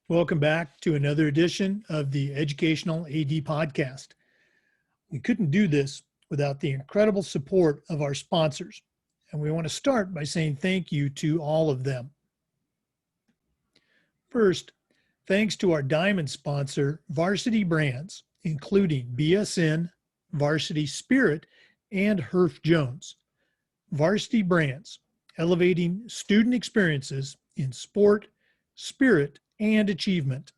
Welcome back to another edition of the Educational AD Podcast. We couldn't do this without the incredible support of our sponsors, and we want to start by saying thank you to all of them. First, thanks to our diamond sponsor, Varsity Brands, including BSN, Varsity Spirit, and Herff Jones. Varsity Brands, elevating student experiences in sport, spirit, and achievement.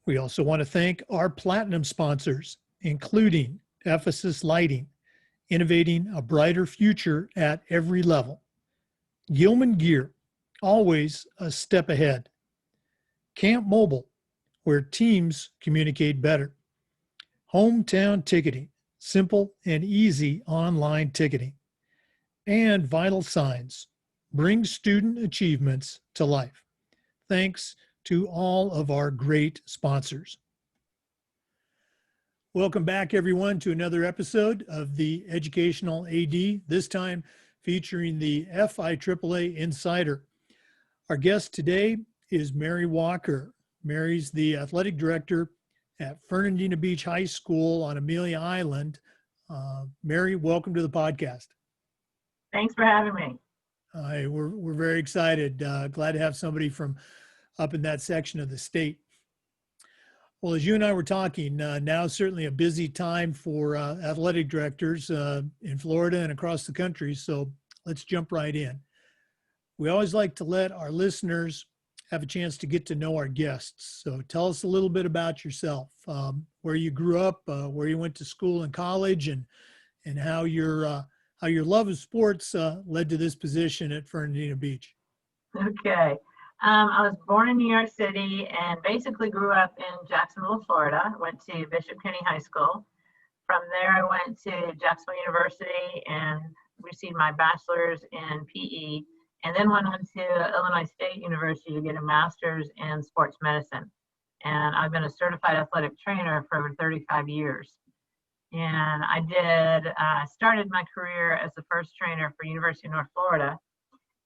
We also want to thank our platinum sponsors, including Ephesus Lighting, innovating a brighter future at every level. Gilman Gear, always a step ahead. Camp Mobile, where teams communicate better. Hometown Ticketing, simple and easy online ticketing. And Vital Signs, bring student achievements to life. Thanks to all of our great sponsors. Welcome back, everyone, to another episode of the Educational AD, this time featuring the FIAAA Insider. Our guest today is Mary Walker. Mary's the athletic director at Fernandina Beach High School on Amelia Island. Mary, welcome to the podcast. Thanks for having me. We're very excited. Glad to have somebody from up in that section of the state. Well, as you and I were talking, now is certainly a busy time for athletic directors in Florida and across the country. So let's jump right in. We always like to let our listeners have a chance to get to know our guests. So tell us a little bit about yourself, where you grew up, where you went to school and college, and how your love of sports led to this position at Fernandina Beach. Okay. I was born in New York City and basically grew up in Jacksonville, Florida. Went to Bishop Kenny High School. From there, I went to Jacksonville University and received my bachelor's in PE, and then went on to Illinois State University to get a master's in sports medicine. And I've been a certified athletic trainer for over 35 years. And I started my career as the first trainer for University of North Florida,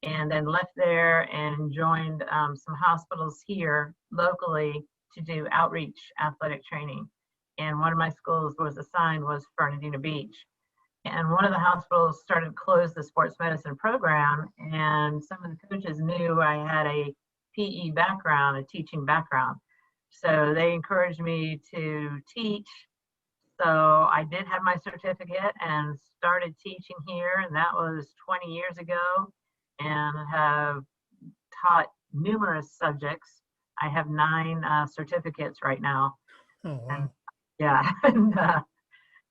and then left there and joined some hospitals here locally to do outreach athletic training. And one of my schools was assigned was Fernandina Beach. And one of the hospitals started to close the sports medicine program, and some of the coaches knew I had a PE background, a teaching background. So they encouraged me to teach. So I did have my certificate and started teaching here, and that was 20 years ago, and have taught numerous subjects. I have 9 certificates right now. Oh, wow. And, yeah,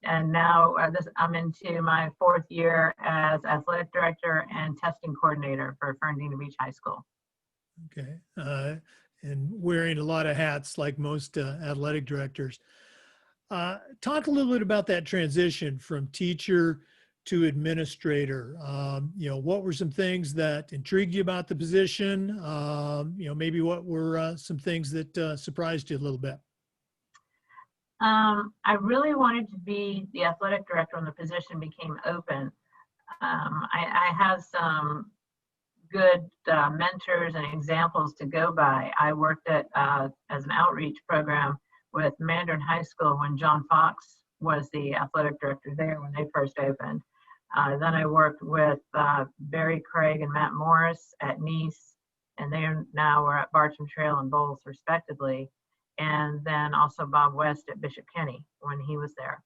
and now I'm into my 4th year as athletic director and testing coordinator for Fernandina Beach High School. Okay, and wearing a lot of hats like most athletic directors. Talk a little bit about that transition from teacher to administrator. What were some things that intrigued you about the position? Maybe what were some things that surprised you a little bit? I really wanted to be the athletic director when the position became open. I have some good mentors and examples to go by. I worked at as an outreach program with Mandarin High School when John Fox was the athletic director there when they first opened. Then I worked with Barry Craig and Matt Morris at Nice, and they now are at Bartram Trail and Bowles respectively. And then also Bob West at Bishop Kenny when he was there.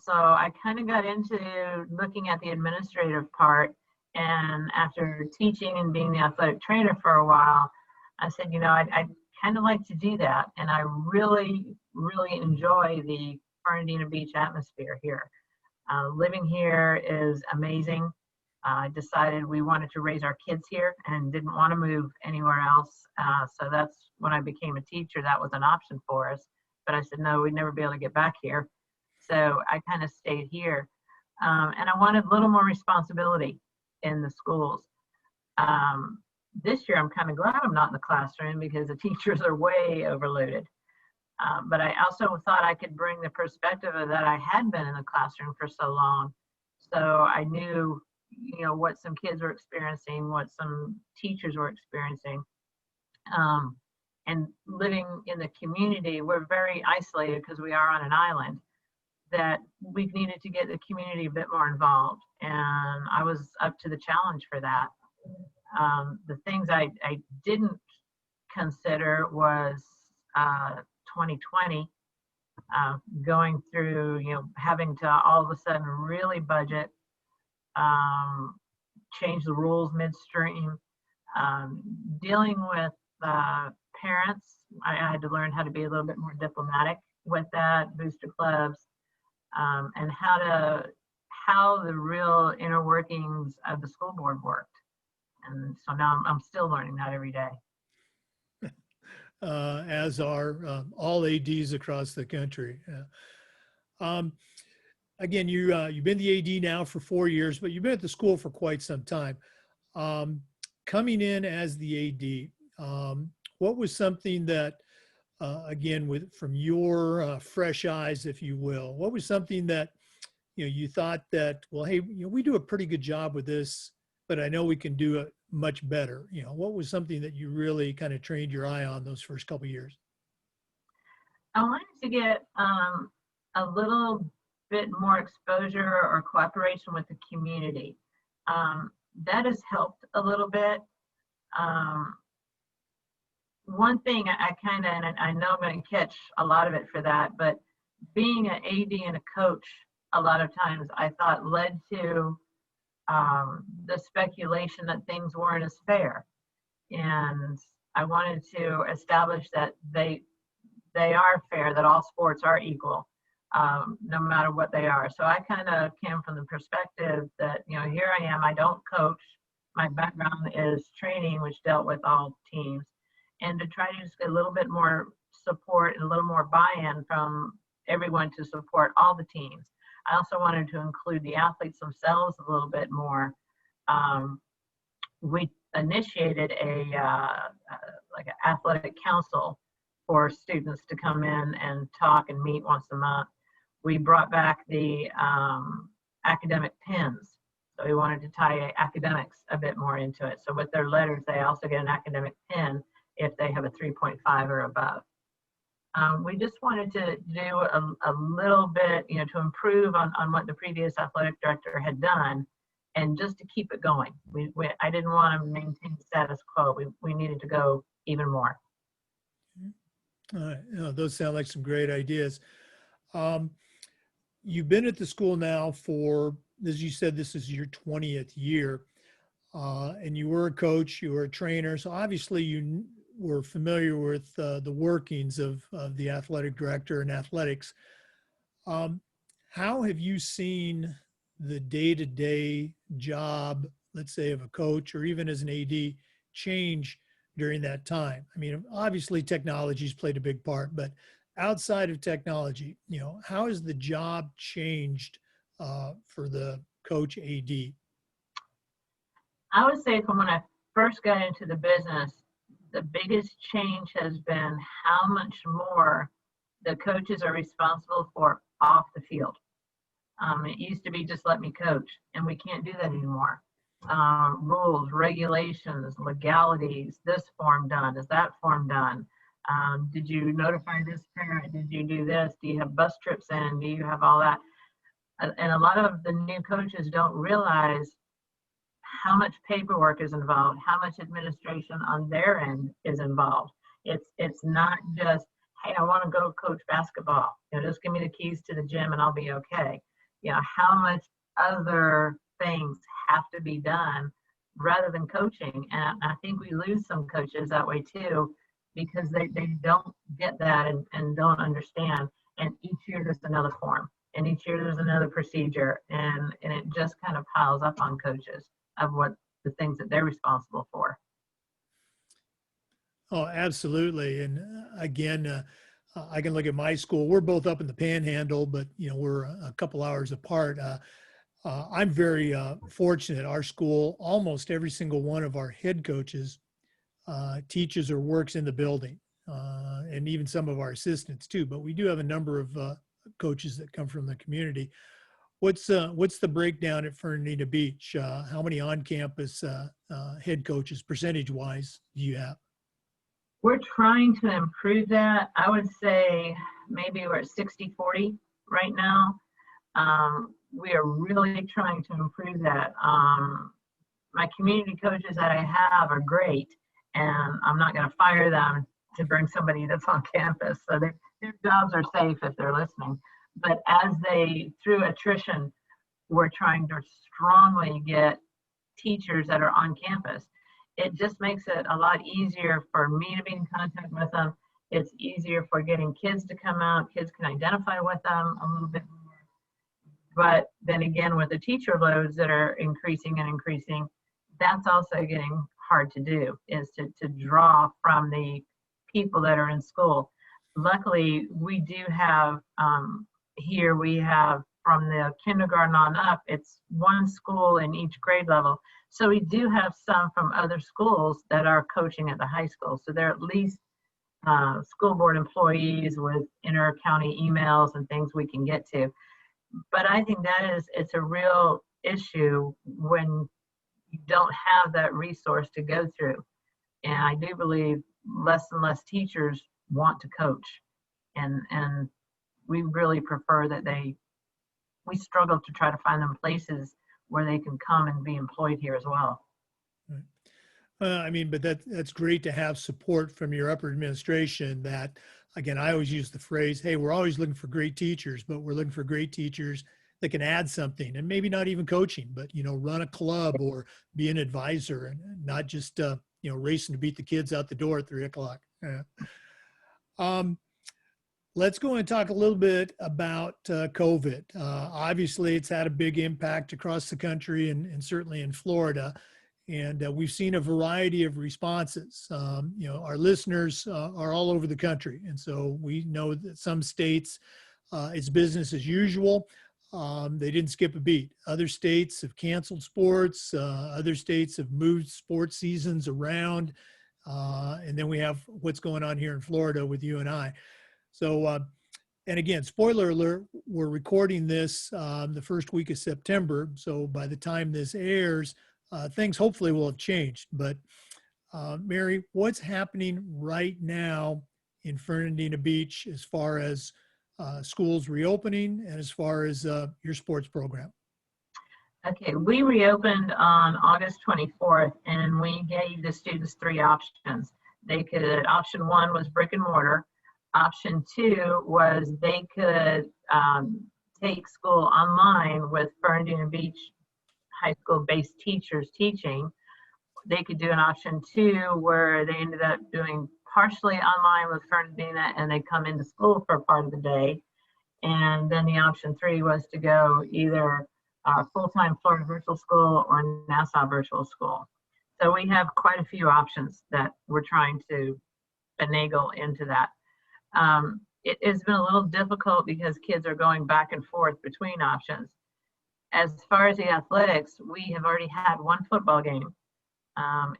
So I kind of got into looking at the administrative part, and after teaching and being the athletic trainer for a while, I said, I'd kind of like to do that. And I really, really enjoy the Fernandina Beach atmosphere here. Living here is amazing. I decided we wanted to raise our kids here and didn't want to move anywhere else. So that's when I became a teacher. That was an option for us. But I said, no, we'd never be able to get back here. So I kind of stayed here. And I wanted a little more responsibility in the schools. This year, I'm kind of glad I'm not in the classroom because the teachers are way overloaded. But I also thought I could bring the perspective of that I had been in the classroom for so long. So I knew, what some kids were experiencing, what some teachers were experiencing. Um, and living in the community, we're very isolated because we are on an island, that we needed to get the community a bit more involved. And I was up to the challenge for that. The things I didn't consider was 2020, going through, having to all of a sudden really budget, change the rules midstream, dealing with parents. I had to learn how to be a little bit more diplomatic with that, booster clubs, and how the real inner workings of the school board worked. And so now I'm still learning that every day. As are all ADs across the country. Again, you've been the AD now for 4 years, but you've been at the school for quite some time. Coming in as the AD, what was something that, again, from your fresh eyes, if you will, what was something that you thought that, well, hey, we do a pretty good job with this, but I know we can do it much better. What was something that you really kind of trained your eye on those first couple of years? I wanted to get a little bit more exposure or cooperation with the community. That has helped a little bit. One thing I kind of, and I know I'm going to catch a lot of it for that, but being an AD and a coach, a lot of times I thought led to the speculation that things weren't as fair. And I wanted to establish that they are fair, that all sports are equal, no matter what they are. So I kind of came from the perspective that, here I am, I don't coach. My background is training, which dealt with all teams. And to try to just get a little bit more support and a little more buy-in from everyone to support all the teams. I also wanted to include the athletes themselves a little bit more. We initiated like an athletic council for students to come in and talk and meet once a month. We brought back the academic pins. So we wanted to tie academics a bit more into it. So with their letters, they also get an academic pin if they have a 3.5 or above. We just wanted to do a little bit, to improve on what the previous athletic director had done, and just to keep it going. I didn't want to maintain status quo. We needed to go even more. All right. Those sound like some great ideas. You've been at the school now for, as you said, this is your 20th year, and you were a coach, you were a trainer, so obviously you were familiar with the workings of the athletic director and athletics. How have you seen the day-to-day job, let's say, of a coach or even as an AD change during that time? I mean, obviously technology's played a big part, but outside of technology, how has the job changed for the coach AD? I would say from when I first got into the business, the biggest change has been how much more the coaches are responsible for off the field. It used to be just let me coach, and we can't do that anymore. Rules, regulations, legalities, this form done, is that form done? Did you notify this parent? Did you do this? Do you have bus trips in? Do you have all that? And a lot of the new coaches don't realize how much paperwork is involved, how much administration on their end is involved. It's not just, hey, I want to go coach basketball. Just give me the keys to the gym and I'll be okay. How much other things have to be done rather than coaching. And I think we lose some coaches that way too, because they don't get that and don't understand. And each year there's another form, and each year there's another procedure, and it just kind of piles up on coaches of what the things that they're responsible for. Oh, absolutely. And again, I can look at my school. We're both up in the Panhandle, but we're a couple hours apart. I'm very fortunate. Our school, almost every single one of our head coaches teaches or works in the building, and even some of our assistants too. But we do have a number of coaches that come from the community. What's the breakdown at Fernandina Beach? How many on-campus head coaches, percentage-wise, do you have? We're trying to improve that. I would say maybe we're at 60-40 right now. We are really trying to improve that. My community coaches that I have are great, and I'm not going to fire them to bring somebody that's on campus. So their jobs are safe if they're listening. But as through attrition, we're trying to strongly get teachers that are on campus. It just makes it a lot easier for me to be in contact with them. It's easier for getting kids to come out. Kids can identify with them a little bit more. But then again, with the teacher loads that are increasing and increasing, that's also getting hard to do, is to draw from the people that are in school. Luckily, we do have, here we have from the kindergarten on up, it's one school in each grade level. So we do have some from other schools that are coaching at the high school. So they're at least school board employees with inter-county emails and things we can get to. But I think it's a real issue when you don't have that resource to go through. And I do believe less and less teachers want to coach. And we really prefer that we struggle to try to find them places where they can come and be employed here as well. I mean, but that's great to have support from your upper administration that, again, I always use the phrase, hey, we're always looking for great teachers, but we're looking for great teachers that can add something, and maybe not even coaching, but, run a club or be an advisor, and not just, racing to beat the kids out the door at 3 o'clock. Let's go and talk a little bit about COVID. Obviously, it's had a big impact across the country and certainly in Florida. And we've seen a variety of responses. Our listeners are all over the country. And so we know that some states, it's business as usual. They didn't skip a beat. Other states have canceled sports. Other states have moved sports seasons around. And then we have what's going on here in Florida with you and I. So, and again, spoiler alert, we're recording this the first week of September. So by the time this airs, things hopefully will have changed. But Mary, what's happening right now in Fernandina Beach as far as schools reopening and as far as your sports program? Okay, we reopened on August 24th, and we gave the students 3 options. Option 1 was brick and mortar. Option 2 was they could take school online with Fernandina Beach High School based teachers teaching. They could do an option 2 where they ended up doing partially online with Fernandina and they come into school for part of the day. And then the option 3 was to go either full-time Florida virtual school or Nassau virtual school. So we have quite a few options that we're trying to finagle into that. It has been a little difficult because kids are going back and forth between options. As far as the athletics, we have already had 1 football game.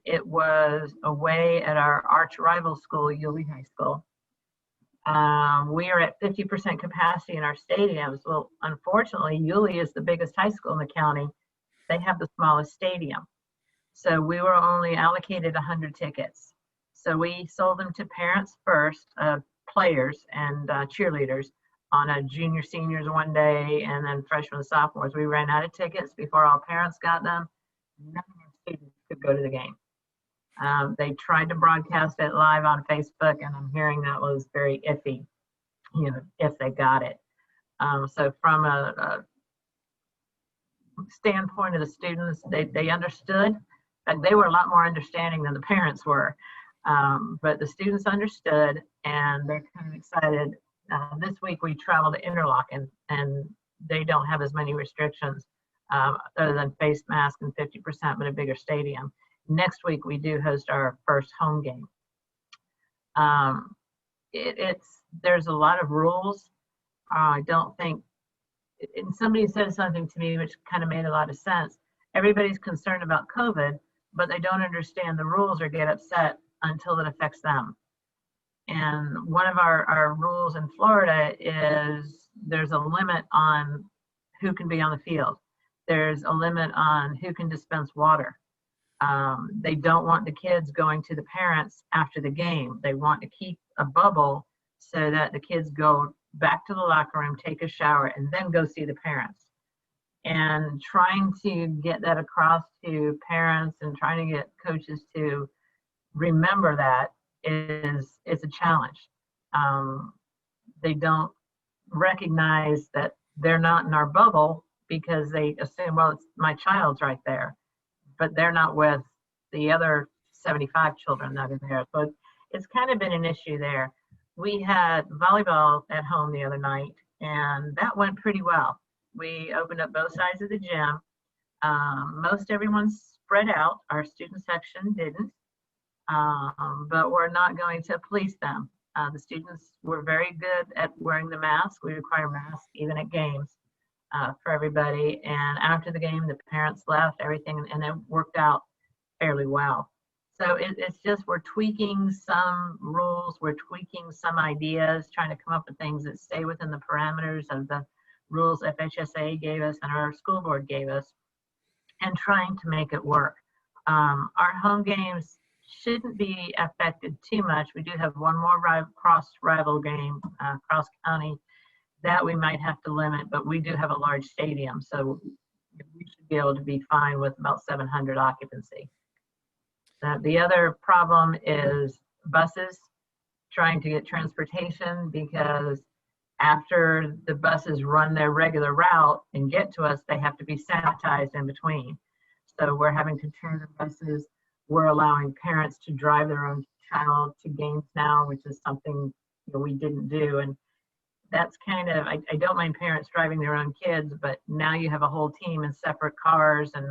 It was away at our arch rival school, Yulee High School. We are at 50% capacity in our stadiums. Well, unfortunately, Yulee is the biggest high school in the county. They have the smallest stadium. So we were only allocated 100 tickets. So we sold them to parents first, players and cheerleaders on a junior seniors one day, and then freshmen and sophomores. We ran out of tickets before all parents got them. None of our students could go to the game. They tried to broadcast it live on Facebook, and I'm hearing that was very iffy, if they got it. So from a standpoint of the students, they understood. And they were a lot more understanding than the parents were. But the students understood, and they're kind of excited. This week we traveled to Interlochen, and they don't have as many restrictions other than face mask and 50%, but a bigger stadium. Next week we do host our first home game. There's a lot of rules. I don't think, and somebody said something to me which kind of made a lot of sense. Everybody's concerned about COVID, but they don't understand the rules or get upset until it affects them. And one of our rules in Florida is there's a limit on who can be on the field. There's a limit on who can dispense water. They don't want the kids going to the parents after the game. They want to keep a bubble so that the kids go back to the locker room, take a shower, and then go see the parents. And trying to get that across to parents and trying to get coaches to remember that it's a challenge. They don't recognize that they're not in our bubble because they assume, well, it's my child's right there, but they're not with the other 75 children that are there. So it's kind of been an issue there. We had volleyball at home the other night, and that went pretty well. We opened up both sides of the gym. Most everyone's spread out. Our student section didn't, but we're not going to police them. The students were very good at wearing the mask. We require masks even at games for everybody. And after the game, the parents left, everything, and it worked out fairly well. So it's just we're tweaking some rules, we're tweaking some ideas, trying to come up with things that stay within the parameters of the rules FHSA gave us and our school board gave us, and trying to make it work. Our home games shouldn't be affected too much. We do have one more cross rival game, cross county, that we might have to limit, but we do have a large stadium, so we should be able to be fine with about 700 occupancy. The other problem is buses, trying to get transportation, because after the buses run their regular route and get to us, they have to be sanitized in between. So we're having to turn the buses. We're allowing parents to drive their own child to games now, which is something we didn't do. And that's kind of, I don't mind parents driving their own kids, but now you have a whole team in separate cars, and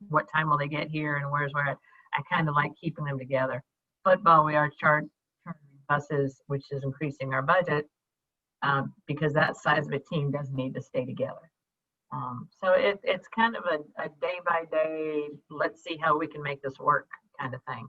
what time will they get here and where's where. I kind of like keeping them together. Football, we are charging buses, which is increasing our budget because that size of a team does need to stay together. So it's kind of a day by day, let's see how we can make this work kind of thing.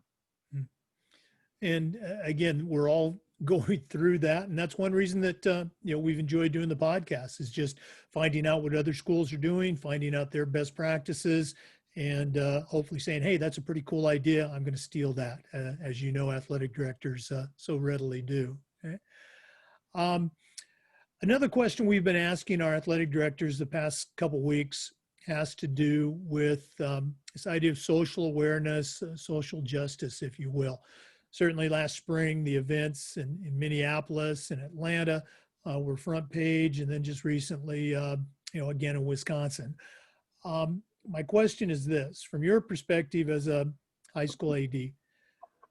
And again, we're all going through that. And that's one reason that, we've enjoyed doing the podcast, is just finding out what other schools are doing, finding out their best practices, and hopefully saying, hey, that's a pretty cool idea. I'm going to steal that, as you know, athletic directors so readily do. Okay? Another question we've been asking our athletic directors the past couple of weeks has to do with this idea of social awareness, social justice, if you will. Certainly last spring, the events in Minneapolis and Atlanta were front page, and then just recently, again in Wisconsin. My question is this: from your perspective as a high school AD,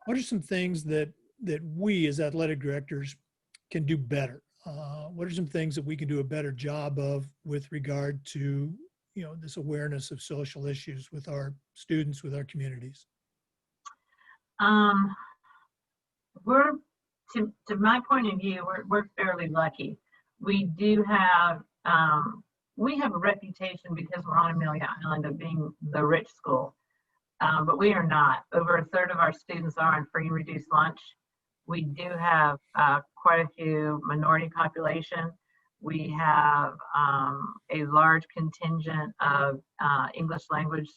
what are some things that we as athletic directors can do better? What are some things that we can do a better job of with regard to, this awareness of social issues with our students, with our communities? We're, to my point of view, we're fairly lucky. We do have, we have a reputation because we're on Amelia Island of being the rich school, but we are not. Over a third of our students are on free and reduced lunch. We do have quite a few minority population. We have a large contingent of English language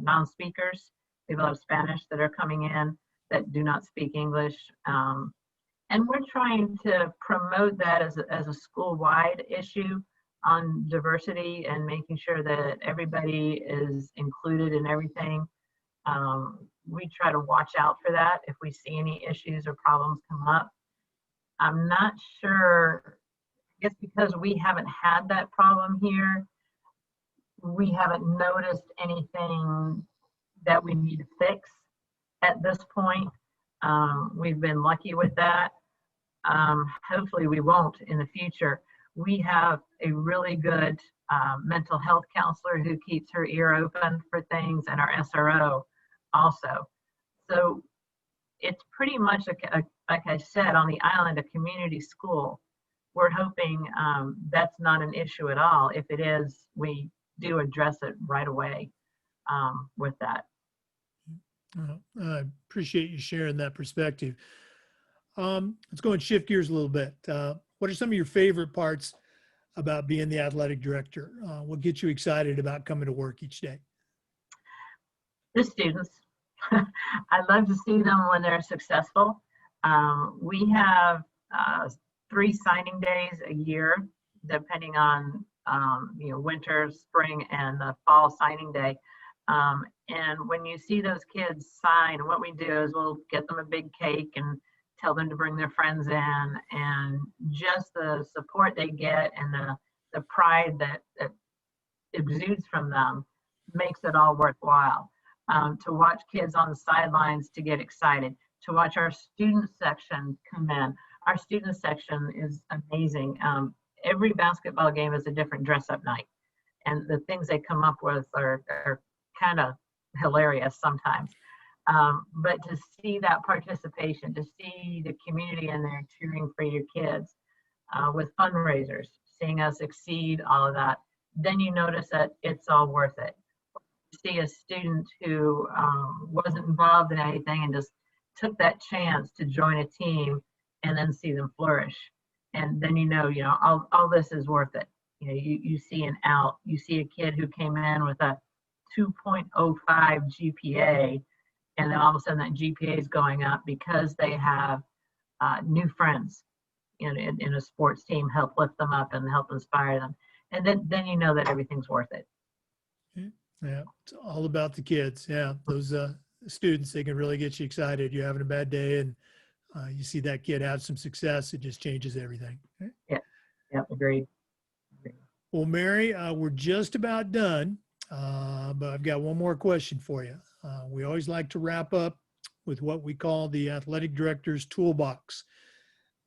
non-speakers. We have a lot of Spanish that are coming in that do not speak English. And we're trying to promote that as a school-wide issue on diversity and making sure that everybody is included in everything. We try to watch out for that if we see any issues or problems come up. I'm not sure, I guess because we haven't had that problem here, we haven't noticed anything that we need to fix at this point. We've been lucky with that. Hopefully we won't in the future. We have a really good mental health counselor who keeps her ear open for things, and our SRO also. So it's pretty much, like I said, on the island, a community school. We're hoping that's not an issue at all. If it is, we do address it right away with that. I appreciate you sharing that perspective. Let's go and shift gears a little bit. What are some of your favorite parts about being the athletic director? What gets you excited about coming to work each day? The students. I love to see them when they're successful. We have 3 signing days a year, depending on winter, spring, and the fall signing day. And when you see those kids sign, what we do is we'll get them a big cake and tell them to bring their friends in, and just the support they get and the pride that exudes from them makes it all worthwhile. To watch kids on the sidelines to get excited, to watch our student section come in. Our student section is amazing. Every basketball game is a different dress-up night, and the things they come up with are kind of hilarious sometimes. But to see that participation, to see the community in there cheering for your kids with fundraisers, seeing us exceed all of that, then you notice that it's all worth it. See a student who wasn't involved in anything and just took that chance to join a team, and then see them flourish. And then all this is worth it. You see an out, you see a kid who came in with a 2.05 GPA, and then all of a sudden that GPA is going up because they have new friends in a sports team, help lift them up and help inspire them. And then you know that everything's worth it. Yeah, it's all about the kids. Yeah, those students, they can really get you excited. You're having a bad day and you see that kid have some success, it just changes everything. Yeah, agreed. Well, Mary, we're just about done, but I've got one more question for you. We always like to wrap up with what we call the athletic director's toolbox.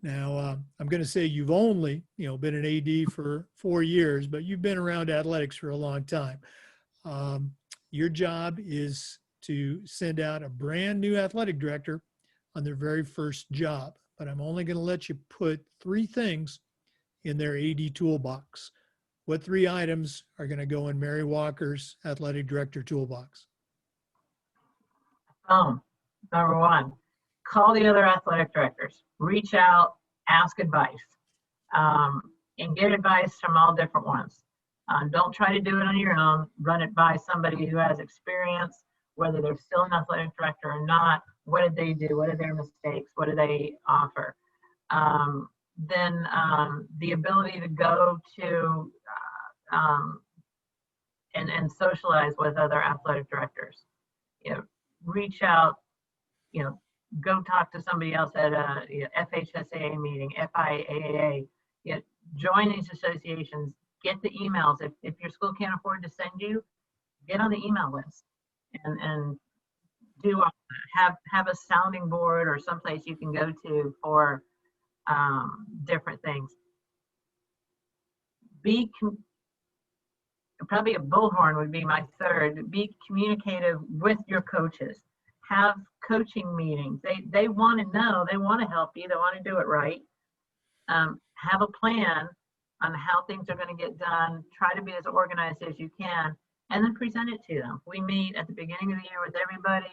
Now, I'm going to say you've only, been an AD for 4 years, but you've been around athletics for a long time. Your job is to send out a brand new athletic director on their very first job, but I'm only going to let you put 3 things in their AD toolbox. What 3 items are going to go in Mary Walker's athletic director toolbox? Number 1, call the other athletic directors, reach out, ask advice, and get advice from all different ones. Don't try to do it on your own. Run it by somebody who has experience, whether they're still an athletic director or not. What did they do? What are their mistakes? What do they offer? Then the ability to go to and socialize with other athletic directors. Reach out, go talk to somebody else at a FHSAA meeting, FIAA. Join these associations. Get the emails. If your school can't afford to send you, get on the email list and do have a sounding board or someplace you can go to for different things. Probably a bullhorn would be my third. Be communicative with your coaches. Have coaching meetings. They want to know. They want to help you. They want to do it right. Have a plan on how things are going to get done. Try to be as organized as you can, and then present it to them. We meet at the beginning of the year with everybody.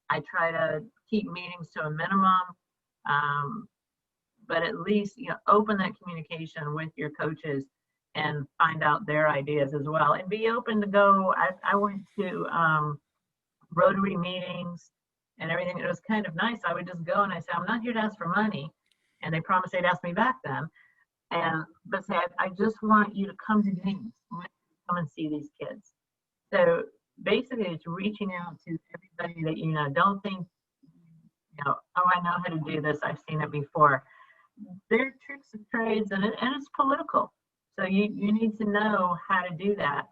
I try to keep meetings to a minimum, but at least open that communication with your coaches and find out their ideas as well, and be open to go. I went to Rotary meetings and everything. It was kind of nice. I would just go and I say, I'm not here to ask for money, and they promised they'd ask me back then. But say, I just want you to come to games. Come and see these kids. So basically, it's reaching out to everybody that you know. Don't think, oh, I know how to do this. I've seen it before. There are tricks and trades, and it's political. So you need to know how to do that.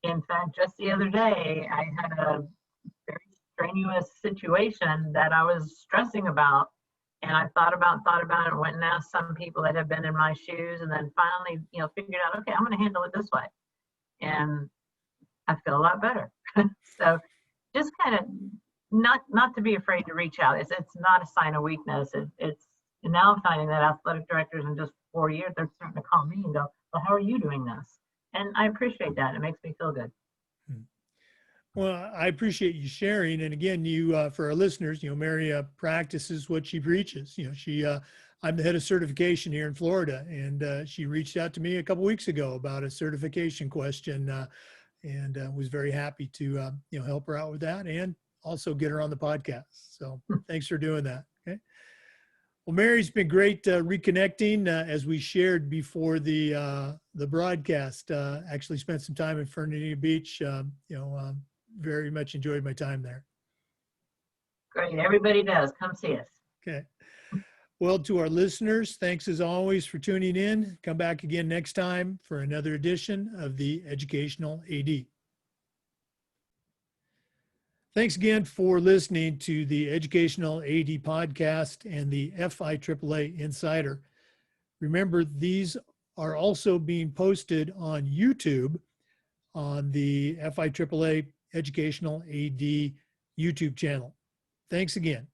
In fact, just the other day, I had a very strenuous situation that I was stressing about. And I thought about it and went and asked some people that have been in my shoes, and then finally, figured out, okay, I'm going to handle it this way. And I feel a lot better. So just kind of not to be afraid to reach out. It's not a sign of weakness. It's now I'm finding that athletic directors in just 4 years, they're starting to call me and go, well, how are you doing this? And I appreciate that. It makes me feel good. Well, I appreciate you sharing. And again, for our listeners, Mary practices what she preaches. I'm the head of certification here in Florida, and she reached out to me a couple weeks ago about a certification question. and was very happy to help her out with that and also get her on the podcast. So thanks for doing that. Okay. Well, Mary, it's been great reconnecting as we shared before the broadcast. Actually spent some time in Fernandina Beach. Very much enjoyed my time there. Great. Everybody does. Come see us. Okay. Well, to our listeners, thanks as always for tuning in. Come back again next time for another edition of the Educational AD. Thanks again for listening to the Educational AD podcast and the FIAAA Insider. Remember, these are also being posted on YouTube on the FIAAA Educational AD YouTube channel. Thanks again.